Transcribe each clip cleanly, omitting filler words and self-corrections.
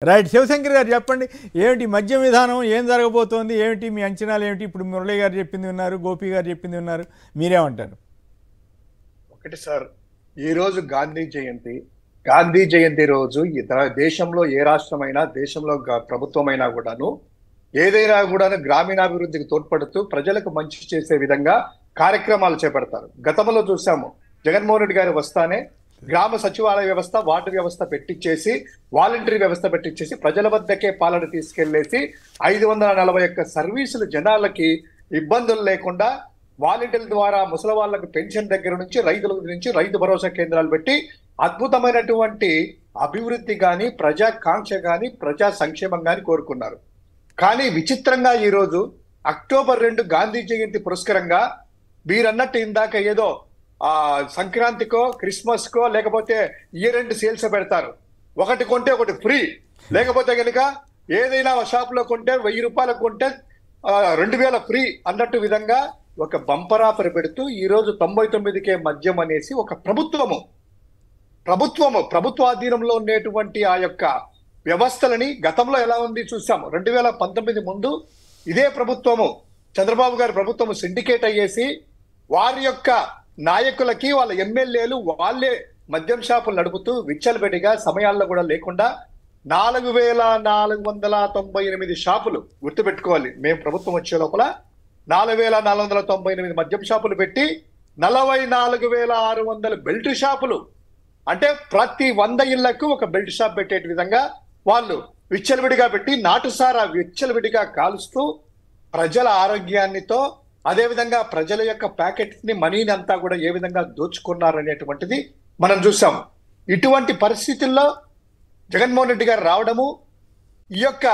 Right. Shivshankar గారు చెప్పండి. ఏమిటి మద్యం విధానం ఏం జరగబోతోంది? ఏమిటి మీ అంచనాలు ఏమిటి? ఇప్పుడు మురళి గారు చెప్పింది విన్నారు, గోపి గారు చెప్పింది విన్నారు. మీరేమంటారు? ఒకటి సార్, ఈ రోజు గాంధీ జయంతి రోజు దేశంలో ఏ రాష్ట్రమైనా దేశంలో ప్రభుత్వమైనా కూడాను ఏదైనా కూడా గ్రామీణాభివృద్ధికి తోడ్పడుతూ ప్రజలకు మంచి చేసే విధంగా కార్యక్రమాలు చేపడతారు. గతంలో చూసాము, జగన్మోహన్ రెడ్డి గారు వస్తానే గ్రామ సచివాలయ వ్యవస్థ, వార్డు వ్యవస్థ పెట్టించేసి, వాలంటరీ వ్యవస్థ పెట్టించేసి ప్రజల వద్దకే పాలన తీసుకెళ్లేసి 541 సర్వీసులు జనాలకి ఇబ్బందులు లేకుండా వాలంటీర్ల ద్వారా ముసలి వాళ్ళకు పెన్షన్ దగ్గర నుంచి రైతుల నుంచి రైతు భరోసా కేంద్రాలు పెట్టి అద్భుతమైనటువంటి అభివృద్ధి కానీ, ప్రజాకాంక్ష కానీ, ప్రజా సంక్షేమం కానీ కోరుకున్నారు. కానీ విచిత్రంగా ఈరోజు అక్టోబర్ 2 గాంధీ జయంతి పురస్కరంగా మీరన్నట్టు ఇందాక ఏదో సంక్రాంతికో క్రిస్మస్ కో లేకపోతే ఇయర్ ఎండ్ సేల్స్ పెడతారు. ఒకటి కొంటే ఒకటి ఫ్రీ, లేకపోతే కనుక ఏదైనా షాప్ లో కొంటే 1000 రూపాయలకు కొంటే 2000 ఫ్రీ అన్నట్టు విధంగా ఒక బంపర్ ఆఫర్ పెడుతూ ఈ రోజు 99కే మద్యం అనేసి ఒక ప్రభుత్వ ఆధీనంలో ఉండేటువంటి ఆ యొక్క వ్యవస్థలని గతంలో ఎలా ఉంది చూసాము. 2019 ముందు ఇదే ప్రభుత్వము, చంద్రబాబు గారి ప్రభుత్వము సిండికేట్ అయ్యేసి వారి యొక్క నాయకులకి వాళ్ళ ఎమ్మెల్యేలు వాళ్ళే మద్యం షాపులు నడుపుతూ విచ్చలబెడిగా సమయాల్లో కూడా లేకుండా 4498 షాపులు, గుర్తుపెట్టుకోవాలి, మేము ప్రభుత్వం వచ్చే లోపల 4498 మద్యం షాపులు పెట్టి 44600 బెల్ట్ షాపులు, అంటే ప్రతి 100 ఇళ్లకు ఒక బెల్ట్ షాప్ పెట్టే విధంగా వాళ్ళు విచ్చలవిడిగా పెట్టి నాటుసారా విచ్చలవిడిగా కాలుస్తూ ప్రజల ఆరోగ్యాన్నితో అదేవిధంగా ప్రజల యొక్క ప్యాకెట్స్ ని, మనీని అంతా కూడా ఏ విధంగా దోచుకున్నారనేటువంటిది మనం చూసాం. ఇటువంటి పరిస్థితుల్లో జగన్మోహన్ రెడ్డి గారు రావడము, ఈ యొక్క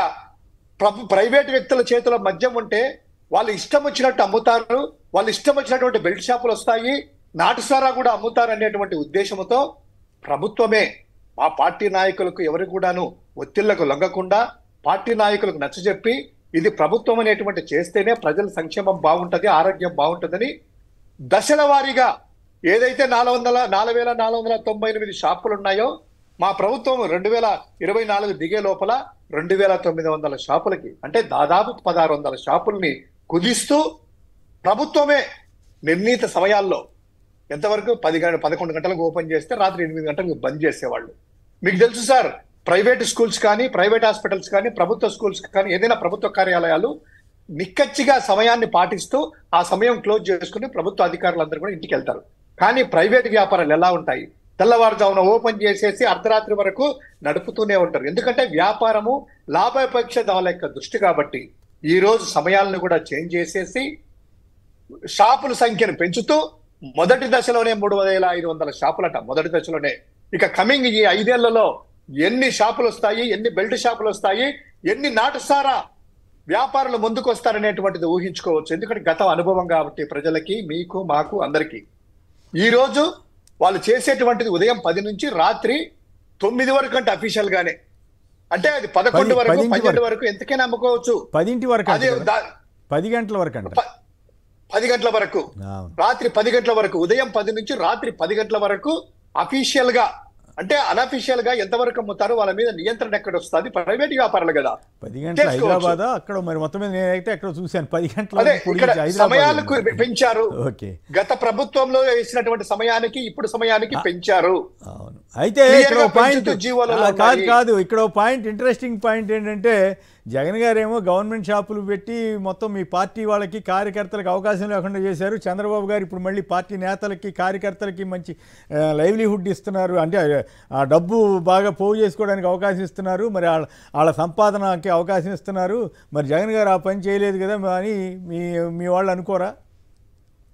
ప్రైవేట్ వ్యక్తుల చేతిలో మద్యం ఉంటే వాళ్ళు ఇష్టం వచ్చినట్టు అమ్ముతారు, వాళ్ళు ఇష్టం వచ్చినటువంటి బెల్ట్ షాపులు వస్తాయి, నాటుసారా కూడా అమ్ముతారు అనేటువంటి ఉద్దేశంతో ప్రభుత్వమే ఆ పార్టీ నాయకులకు ఎవరు కూడాను ఒత్తిళ్లకు లొంగకుండా పార్టీ నాయకులకు నచ్చజెప్పి ఇది ప్రభుత్వం అనేటువంటి చేస్తేనే ప్రజల సంక్షేమం బాగుంటది, ఆరోగ్యం బాగుంటుందని దశల వారీగా ఏదైతే 4498 షాపులు ఉన్నాయో మా ప్రభుత్వం 2024 దిగే లోపల 2900 షాపులకి, అంటే దాదాపు 1600 షాపుల్ని కుదిస్తూ ప్రభుత్వమే నిర్ణీత సమయాల్లో ఎంతవరకు 11 గంటలకు ఓపెన్ చేస్తే రాత్రి 8 గంటలకు బంద్ చేసేవాళ్ళు. మీకు తెలుసు సార్, ప్రైవేట్ స్కూల్స్ కానీ, ప్రైవేట్ హాస్పిటల్స్ కానీ, ప్రభుత్వ స్కూల్స్ కానీ, ఏదైనా ప్రభుత్వ కార్యాలయాలు నిక్కచ్చిగా సమయాన్ని పాటిస్తూ ఆ సమయం క్లోజ్ చేసుకుని ప్రభుత్వ అధికారులందరూ కూడా ఇంటికి వెళ్తారు. కానీ ప్రైవేట్ వ్యాపారాలు ఎలా ఉంటాయి? తెల్లవారుజామున ఓపెన్ చేసేసి అర్ధరాత్రి వరకు నడుపుతూనే ఉంటారు. ఎందుకంటే వ్యాపారము లాభాపేక్ష వాళ్ళ యొక్క దృష్టి కాబట్టి ఈ రోజు సమయాలను కూడా చేంజ్ చేసేసి షాపుల సంఖ్యను పెంచుతూ మొదటి దశలోనే 3500 షాపులట మొదటి దశలోనే. ఇక కమింగ్ ఈ 5 ఏళ్లలో ఎన్ని షాపులు వస్తాయి, ఎన్ని బెల్ట్ షాపులు వస్తాయి, ఎన్ని నాటుసారా వ్యాపారులు ముందుకు వస్తారనేటువంటిది ఊహించుకోవచ్చు. ఎందుకంటే గత అనుభవం కాబట్టి ప్రజలకి, మీకు, మాకు, అందరికీ. ఈ రోజు వాళ్ళు చేసేటువంటిది ఉదయం 10 నుంచి రాత్రి 9 వరకు, అంటే అఫీషియల్ గానే, అంటే అది 11 వరకు 12 వరకు ఎంతకైనా అమ్ముకోవచ్చు. 10 వరకు, అదే 10 గంటల వరకు, 10 గంటల వరకు, రాత్రి 10 గంటల వరకు, ఉదయం 10 నుంచి రాత్రి 10 గంటల వరకు అఫీషియల్ గా. అంటే అనఫీషియల్ గా ఎంతవరకు అమ్ముతారో వాళ్ళ మీద నియంత్రణ ఎక్కడ వస్తుంది? ప్రైవేట్ వ్యాపారాలు కదా. 10 గంటల హైదరాబాద్ అక్కడ మరి మొత్తం మీద నేనైతే అక్కడ చూశాను 10 గంటల సమయాలకు పెంచారు. గత ప్రభుత్వంలో వేసినటువంటి సమయానికి ఇప్పుడు సమయానికి పెంచారు. అవును. అయితే ఇక్కడ పాయింట్ కాదు, ఇక్కడ పాయింట్, ఇంట్రెస్టింగ్ పాయింట్ ఏంటంటే జగన్ గారేమో గవర్నమెంట్ షాపులు పెట్టి మొత్తం మీ పార్టీ వాళ్ళకి కార్యకర్తలకు అవకాశం లేకుండా చేశారు. చంద్రబాబు గారు ఇప్పుడు మళ్ళీ పార్టీ నేతలకి కార్యకర్తలకి మంచి లైవ్లీహుడ్ ఇస్తున్నారు, అంటే ఆ డబ్బు బాగా పోగు చేసుకోవడానికి అవకాశం ఇస్తున్నారు, మరి వాళ్ళ సంపాదనకి అవకాశం ఇస్తున్నారు. మరి జగన్ గారు ఆ పని చేయలేదు కదా అని మీ వాళ్ళు అనుకోరా?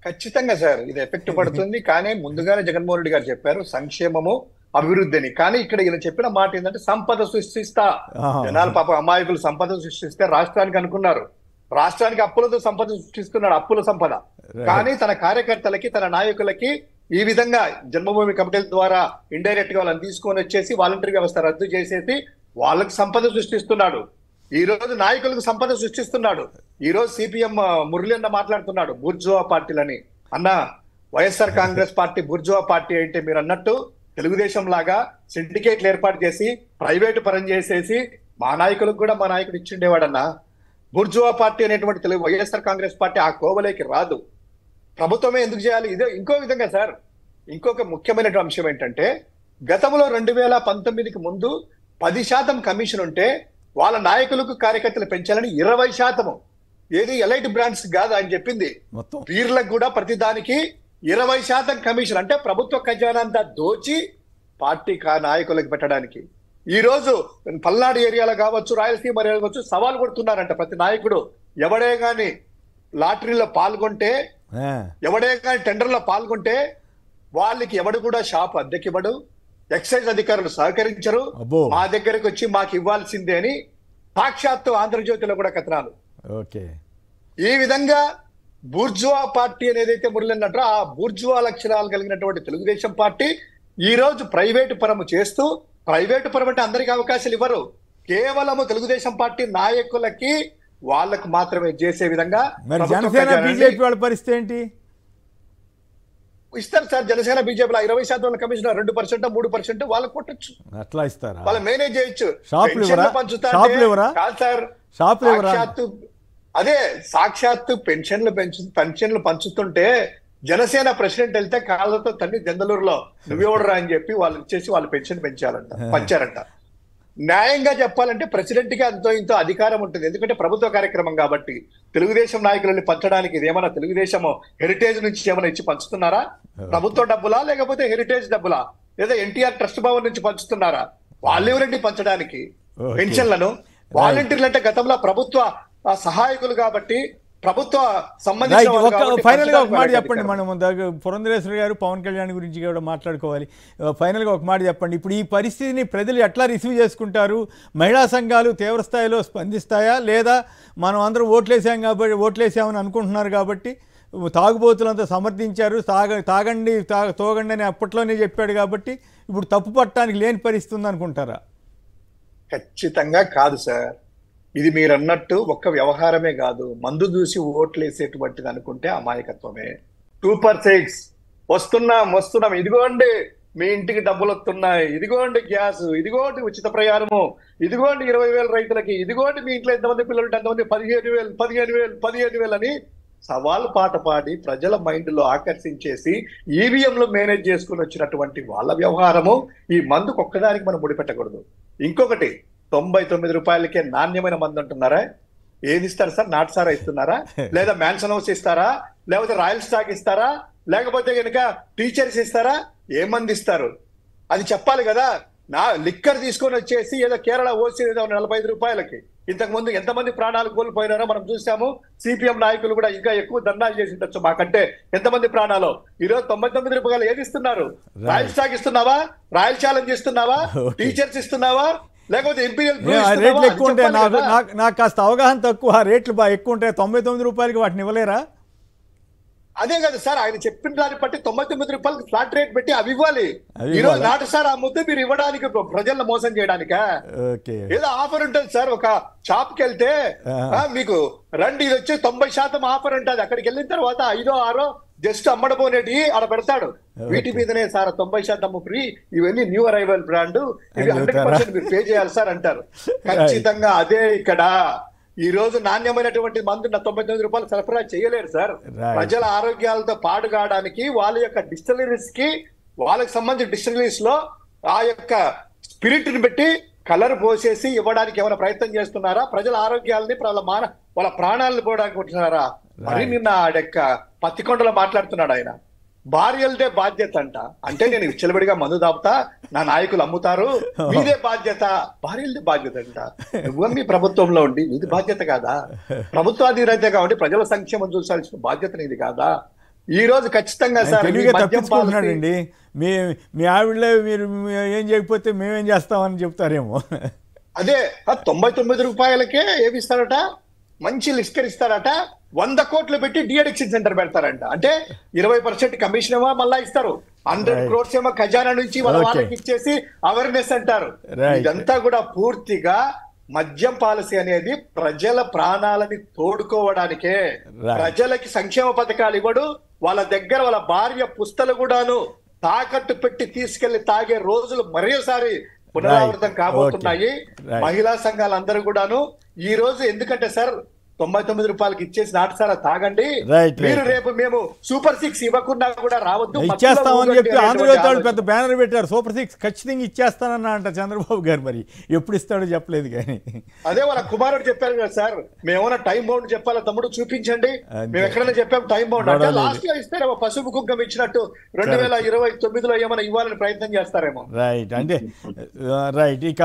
ఖచ్చితంగా సార్, ఇది ఎఫెక్ట్ పడుతుంది. కానీ ముందుగానే జగన్మోహన్ రెడ్డి గారు చెప్పారు సంక్షేమము, అభివృద్ధిని. కానీ ఇక్కడ ఈయన చెప్పిన మాట ఏంటంటే సంపద సృష్టిస్తా. జనాలు పాప అమాయకులు సంపద సృష్టిస్తే రాష్ట్రానికి అనుకున్నారు, రాష్ట్రానికి అప్పులతో సంపద సృష్టిస్తున్నాడు, అప్పుల సంపద. కానీ తన కార్యకర్తలకి, తన నాయకులకి ఈ విధంగా జన్మభూమి కమిటీల ద్వారా ఇండైరెక్ట్ గా వాళ్ళని తీసుకొని వచ్చేసి వాలంటరీ వ్యవస్థ రద్దు చేసేసి వాళ్ళకి సంపద సృష్టిస్తున్నాడు. ఈ రోజు నాయకులకు సంపద సృష్టిస్తున్నాడు. ఈ రోజు సిపిఎం మురళి అన్న మాట్లాడుతున్నాడు బూర్జువా పార్టీలని. అన్న, YSR Congress party bourgeois party అంటే మీరు అన్నట్టు తెలుగుదేశం లాగా సిండికేట్లు ఏర్పాటు చేసి ప్రైవేటు పరం చేసేసి మా నాయకులకు కూడా మా నాయకుడు ఇచ్చిండేవాడన్నా. బుర్జువా పార్టీ అనేటువంటి తెలుగు వైఎస్ఆర్ కాంగ్రెస్ పార్టీ ఆ కోవలోకి రాదు. ప్రభుత్వమే ఎందుకు చేయాలి? ఇదే ఇంకో విధంగా సార్, ఇంకొక ముఖ్యమైన అంశం ఏంటంటే, గతంలో 2019కి ముందు 10% కమిషన్ ఉంటే వాళ్ళ నాయకులకు కార్యకర్తలు పెంచాలని 20%, ఏది ఎలైట్ బ్రాండ్స్ కాదు ఆయన చెప్పింది, వీర్లకు కూడా ప్రతి దానికి 20% కమిషన్. అంటే ప్రభుత్వ ఖజానా అంతా దోచి పార్టీ నాయకులకు పెట్టడానికి. ఈ రోజు పల్నాడు ఏరియాలో కావచ్చు, రాయలసీమ ఏరియాలో కావచ్చు, సవాల్ కొడుతున్నారంట ప్రతి నాయకుడు. ఎవడే గాని లాటరీలో పాల్గొంటే, ఎవడే గాని టెండర్లో పాల్గొంటే వాళ్ళకి ఎవడు కూడా షాప్ అద్దెకివ్వడు, ఎక్సైజ్ అధికారులు సహకరించరు, మా దగ్గరకు వచ్చి మాకు ఇవ్వాల్సిందే అని సాక్షాత్తు ఆంధ్రజ్యోతిలో కూడా కథనాలు. ఈ విధంగా బూర్జువా పార్టీ అనేది అయితే మురళినట్టు, ఆ బూర్జువా లక్షణాలు కలిగినటువంటి తెలుగుదేశం పార్టీ ఈ రోజు ప్రైవేటు పరము చేస్తూ, ప్రైవేటు పరం అంటే అందరికీ అవకాశాలు ఇవ్వరు, కేవలము తెలుగుదేశం పార్టీ నాయకులకి వాళ్ళకు మాత్రమే చేసే విధంగా. జనసేన బీజేపీ వాళ్ళ పరిస్థితి ఏంటి? ఇస్తారు సార్. జనసేన బీజేపీలో 20% కమిషన్ 2%, 3% వాళ్ళకి కొట్టచ్చు, అట్లా ఇస్తారా? వాళ్ళు మేనేజ్ చేయొచ్చు. అదే సాక్షాత్తు పెన్షన్లు పంచుతుంటే జనసేన ప్రెసిడెంట్ వెళ్తే కాళ్ళతో తన్ని దెందలూరులో నువ్వెవడరా అని చెప్పి వాళ్ళు ఇచ్చేసి వాళ్ళు పెన్షన్ పంచారంట. న్యాయంగా చెప్పాలంటే ప్రెసిడెంట్ కి అంతో ఇంతో అధికారం ఉంటుంది, ఎందుకంటే ప్రభుత్వ కార్యక్రమం కాబట్టి. తెలుగుదేశం నాయకులని పంచడానికి ఇది ఏమైనా తెలుగుదేశం హెరిటేజ్ నుంచి ఏమైనా ఇచ్చి పంచుతున్నారా? ప్రభుత్వ డబ్బులా లేకపోతే హెరిటేజ్ డబ్బులా, లేదా ఎన్టీఆర్ ట్రస్ట్ భవన్ నుంచి పంచుతున్నారా? వాళ్ళు ఎవరండి పంచడానికి పెన్షన్లను? వాలంటీర్లు అంటే గతంలో ప్రభుత్వ సహాయకులు కాబట్టి, ప్రభుత్వ సంబంధించిన. ఫైనల్ గా ఒక మాట చెప్పండి, మనం పురంధరేశ్వరి గారు పవన్ కళ్యాణ్ గురించి కూడా మాట్లాడుకోవాలి. ఫైనల్ గా ఒక మాట చెప్పండి, ఇప్పుడు ఈ పరిస్థితిని ప్రజలు ఎట్లా రిసీవ్ చేసుకుంటారు? మహిళా సంఘాలు తీవ్ర స్థాయిలో స్పందిస్తాయా, లేదా మనం అందరూ ఓట్లేసామని అనుకుంటున్నారు కాబట్టి తాగుబోతులంతా సమర్థించారు, తాగండి తోగండి అని అప్పట్లోనే చెప్పాడు కాబట్టి ఇప్పుడు తప్పు పట్టడానికి లేని పరిస్థితి ఉంది అనుకుంటారా? ఖచ్చితంగా కాదు సార్. ఇది మీరు అన్నట్టు ఒక్క వ్యవహారమే కాదు, మందు చూసి ఓట్లు వేసేటువంటిది అనుకుంటే అమాయకత్వమే. 2/6 వస్తున్నాం, ఇదిగోండి మీ ఇంటికి డబ్బులు వస్తున్నాయి, ఇదిగోండి గ్యాస్, ఇదిగోండి ఉచిత ప్రయాణము, ఇదిగోండి 20,000 రైతులకి, ఇదిగోండి మీ ఇంట్లో ఎంతమంది పిల్లలు, ఎంతమంది 15,000 అని సవాల్ పాట పాడి ప్రజల మైండ్ లో ఆకర్షించేసి ఈవీఎంలు మేనేజ్ చేసుకుని వచ్చినటువంటి వాళ్ళ వ్యవహారము ఈ మందుకు ఒక్కదానికి మనం ముడిపెట్టకూడదు. ఇంకొకటి, 99 రూపాయలకే నాణ్యమైన మందు అంటున్నారా? ఏది ఇస్తారు సార్? నాటుసారా ఇస్తున్నారా? లేదా మ్యాన్సన్ హౌస్ ఇస్తారా? లేకపోతే రాయల్ స్టాక్ ఇస్తారా? లేకపోతే కనుక టీచర్స్ ఇస్తారా? ఏ మంది ఇస్తారు అది చెప్పాలి కదా. లిక్కర్ తీసుకొని వచ్చేసి ఏదో కేరళ ఓసి ఏదో 45 రూపాయలకి ఇంతకు ముందు ఎంతమంది ప్రాణాలు కోల్పోయినారో మనం చూసాము. సిపిఎం నాయకులు కూడా ఇంకా ఎక్కువ ధర్నాలు చేసి ఉండొచ్చు మాకంటే. ఎంతమంది ప్రాణాలు? ఈరోజు 99 రూపాయలు ఏది ఇస్తున్నారు? రాయల్ స్టాక్ ఇస్తున్నావా? రాయల్ ఛాలెంజ్ ఇస్తున్నావా? టీచర్స్ ఇస్తున్నావా? లేకపోతే రేట్లు ఎక్కువ ఉంటాయి. నాకు కాస్త అవగాహన తక్కువ, రేట్లు బాగా ఎక్కువ ఉంటాయి. 99 రూపాయలకి వాటిని ఇవ్వలేరా? అదే కదా సార్, ఆయన చెప్పిన దాన్ని బట్టి 99 రూపాయలకి ఫ్లాట్ రేట్ పెట్టి అవి ఇవ్వాలి. ఈరోజు నాటు సార్ అమ్ముతే మీరు ఇవ్వడానికి ప్రజలను మోసం చేయడానికా? ఏదో ఆఫర్ ఉంటుంది సార్. ఒక షాప్ కి వెళ్తే మీకు రండి ఇది వచ్చి 90% ఆఫర్ ఉంటుంది. అక్కడికి వెళ్ళిన తర్వాత 5, 6 జస్ట్ అమ్మడపోనేటి ఆడ పెడతాడు. వీటి మీదనే సార్ 90% ఫ్రీ, ఇవన్నీ న్యూ అరైవల్ బ్రాండ్, ఇవి 100% మీరు పే చేయాలి సార్ అంటారు. ఖచ్చితంగా అదే ఇక్కడ. ఈ రోజు నాణ్యమైనటువంటి మందు 99 రూపాయలు సరఫరా చేయలేరు సార్. ప్రజల ఆరోగ్యాలతో పాడు కావడానికి వాళ్ళ యొక్క డిస్టిలరీస్ కి, వాళ్ళకి సంబంధించిన డిస్టిలరీస్ లో ఆ యొక్క స్పిరిట్ ని పెట్టి కలర్ పోసేసి ఇవ్వడానికి ఏమైనా ప్రయత్నం చేస్తున్నారా? ప్రజల ఆరోగ్యాలని వాళ్ళ ప్రాణాలను పోవడానికి ఉంటున్నారా? మరి నిన్న ఆడెక్క పత్తికొండలో మాట్లాడుతున్నాడు ఆయన, భార్యలదే బాధ్యత అంట. అంటే నేను విచ్చలబడిగా మందు దాపుతా, నా నాయకులు అమ్ముతారు, మీదే బాధ్యత. భార్యలదే బాధ్యత అంట. నువ్వు మీ ప్రభుత్వంలో ఉండి ఇది బాధ్యత కాదా? ప్రభుత్వాధిరైతే కాబట్టి ప్రజల సంక్షేమం చూసాల్సిన బాధ్యత నీది కాదా? ఈ రోజు ఖచ్చితంగా సార్ తప్పించుకుంటున్నాడండి. మీ ఆవిడలే మీరు ఏం చేయకపోతే మేమేం చేస్తామని చెప్తారేమో. అదే 99 రూపాయలకే ఏమి ఇస్తారట? మంచి లిస్కర్ ఇస్తారట. 100 కోట్లు పెట్టి డిఅడిక్షన్ సెంటర్ పెడతారంట. అంటే 20% కమిషన్ ఏమో మళ్ళా ఇస్తారు, 100 crores ఏమో ఖజానా నుంచి వాళ్ళకి ఇచ్చేసి అవేర్నెస్ అంటారు. ఇదంతా కూడా పూర్తిగా మద్యం పాలసీ అనేది ప్రజల ప్రాణాలని తోడుకోవడానికే. ప్రజలకి సంక్షేమ పథకాలు ఇవ్వడు, వాళ్ళ దగ్గర వాళ్ళ భార్య పుస్తలు కూడాను తాకట్టు పెట్టి తీసుకెళ్లి తాగే రోజులు మరోసారి పునరావృతం కాబోతున్నాయి. Right. మహిళా సంఘాలందరూ కూడాను ఈ రోజు ఎందుకంటే సార్ 99 రూపాయలకి ఇచ్చేసి నాటుసారా తాగండి, మీరు రేపు మేము సూపర్ 6 ఇవ్వకుండా కూడా రావద్దు, ఇచ్చేస్తామని చెప్పి ఆంధ్రజ్యోతి వాళ్ళు పెద్ద బ్యానర్ పెట్టారు. సూపర్ 6 ఖచ్చితంగా ఇచ్చేస్తానన్నా అంట చంద్రబాబు గారు. మరి ఎప్పుడు ఇస్తాడో చెప్పలేదు కానీ అదే వాళ్ళ కుమారుడు చెప్పారు కదా సార్, మేమేమన్నా టైం బౌండ్ చెప్పాలా తమ్ముడు చూపించండి, మేము ఎక్కడైనా చెప్పాము టైం బౌండ్ అంటే లాస్ట్ లో ఇస్తారేమో పసుపు కుంకం ఇచ్చినట్టు 2029లో ఏమైనా ఇవ్వాలని ప్రయత్నం చేస్తారేమో. రైట్. అంటే రైట్. ఇక